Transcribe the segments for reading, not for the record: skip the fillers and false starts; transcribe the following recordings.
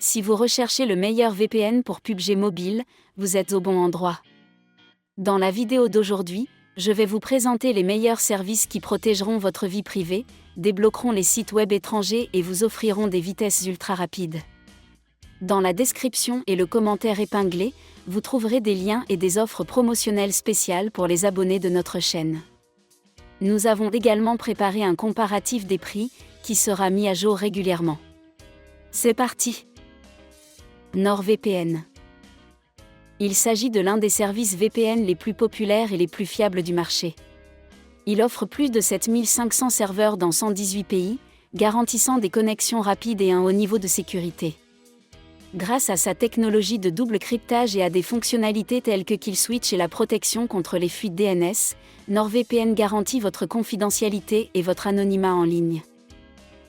Si vous recherchez le meilleur VPN pour PUBG Mobile, vous êtes au bon endroit. Dans la vidéo d'aujourd'hui, je vais vous présenter les meilleurs services qui protégeront votre vie privée, débloqueront les sites web étrangers et vous offriront des vitesses ultra rapides. Dans la description et le commentaire épinglé, vous trouverez des liens et des offres promotionnelles spéciales pour les abonnés de notre chaîne. Nous avons également préparé un comparatif des prix, qui sera mis à jour régulièrement. C'est parti! NordVPN. Il s'agit de l'un des services VPN les plus populaires et les plus fiables du marché. Il offre plus de 7500 serveurs dans 118 pays, garantissant des connexions rapides et un haut niveau de sécurité. Grâce à sa technologie de double cryptage et à des fonctionnalités telles que Kill Switch et la protection contre les fuites DNS, NordVPN garantit votre confidentialité et votre anonymat en ligne.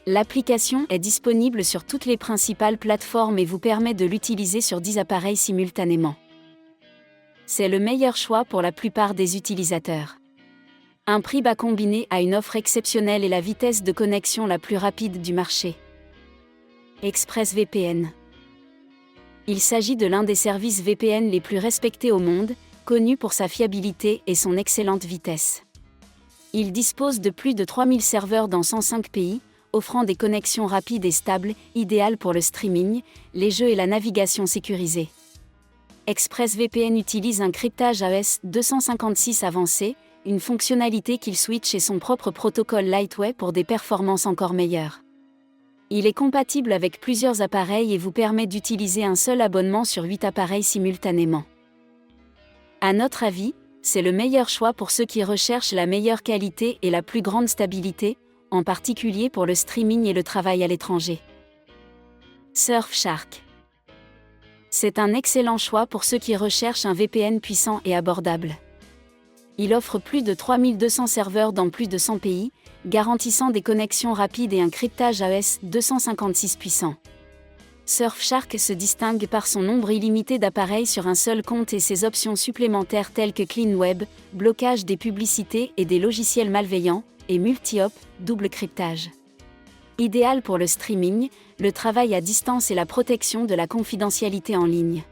L'application est disponible sur toutes les principales plateformes et vous permet de l'utiliser sur 10 appareils simultanément. C'est le meilleur choix pour la plupart des utilisateurs. Un prix bas combiné à une offre exceptionnelle et la vitesse de connexion la plus rapide du marché. ExpressVPN. Il s'agit de l'un des services VPN les plus respectés au monde, connu pour sa fiabilité et son excellente vitesse. Il dispose de plus de 3000 serveurs dans 105 pays, offrant des connexions rapides et stables, idéales pour le streaming, les jeux et la navigation sécurisée. ExpressVPN utilise un cryptage AES 256 avancé, une fonctionnalité Kill Switch et son propre protocole Lightway pour des performances encore meilleures. Il est compatible avec plusieurs appareils et vous permet d'utiliser un seul abonnement sur 8 appareils simultanément. À notre avis, c'est le meilleur choix pour ceux qui recherchent la meilleure qualité et la plus grande stabilité, en particulier pour le streaming et le travail à l'étranger. Surfshark. C'est un excellent choix pour ceux qui recherchent un VPN puissant et abordable. Il offre plus de 3200 serveurs dans plus de 100 pays, garantissant des connexions rapides et un cryptage AES 256 puissant. Surfshark se distingue par son nombre illimité d'appareils sur un seul compte et ses options supplémentaires telles que Clean Web, blocage des publicités et des logiciels malveillants, et multi-hop, double cryptage. Idéal pour le streaming, le travail à distance et la protection de la confidentialité en ligne.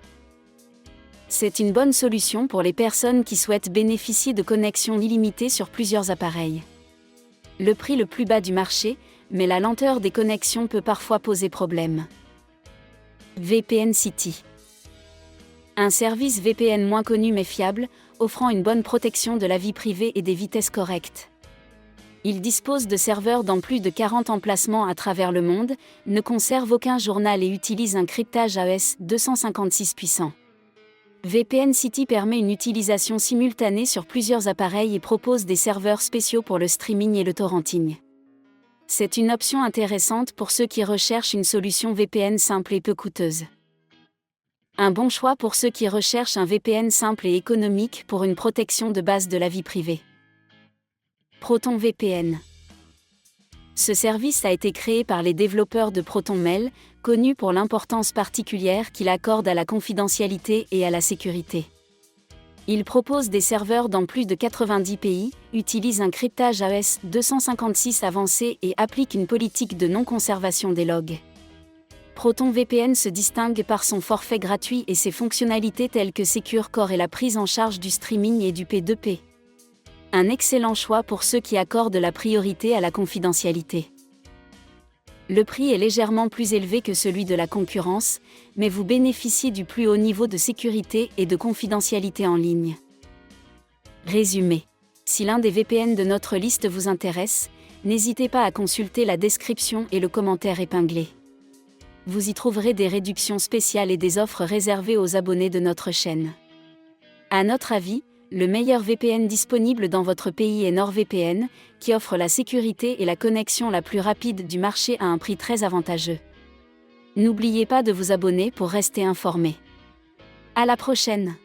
C'est une bonne solution pour les personnes qui souhaitent bénéficier de connexions illimitées sur plusieurs appareils. Le prix le plus bas du marché, mais la lenteur des connexions peut parfois poser problème. VPN City. Un service VPN moins connu mais fiable, offrant une bonne protection de la vie privée et des vitesses correctes. Il dispose de serveurs dans plus de 40 emplacements à travers le monde, ne conserve aucun journal et utilise un cryptage AES 256 puissant. VPN City permet une utilisation simultanée sur plusieurs appareils et propose des serveurs spéciaux pour le streaming et le torrenting. C'est une option intéressante pour ceux qui recherchent une solution VPN simple et peu coûteuse. Un bon choix pour ceux qui recherchent un VPN simple et économique pour une protection de base de la vie privée. ProtonVPN. Ce service a été créé par les développeurs de ProtonMail, connus pour l'importance particulière qu'il accorde à la confidentialité et à la sécurité. Il propose des serveurs dans plus de 90 pays, utilise un cryptage AES 256 avancé et applique une politique de non-conservation des logs. ProtonVPN se distingue par son forfait gratuit et ses fonctionnalités telles que Secure Core et la prise en charge du streaming et du P2P. Un excellent choix pour ceux qui accordent la priorité à la confidentialité. Le prix est légèrement plus élevé que celui de la concurrence, mais vous bénéficiez du plus haut niveau de sécurité et de confidentialité en ligne. Résumé. Si l'un des VPN de notre liste vous intéresse, n'hésitez pas à consulter la description et le commentaire épinglé. Vous y trouverez des réductions spéciales et des offres réservées aux abonnés de notre chaîne. À notre avis, le meilleur VPN disponible dans votre pays est NordVPN, qui offre la sécurité et la connexion la plus rapide du marché à un prix très avantageux. N'oubliez pas de vous abonner pour rester informé. À la prochaine!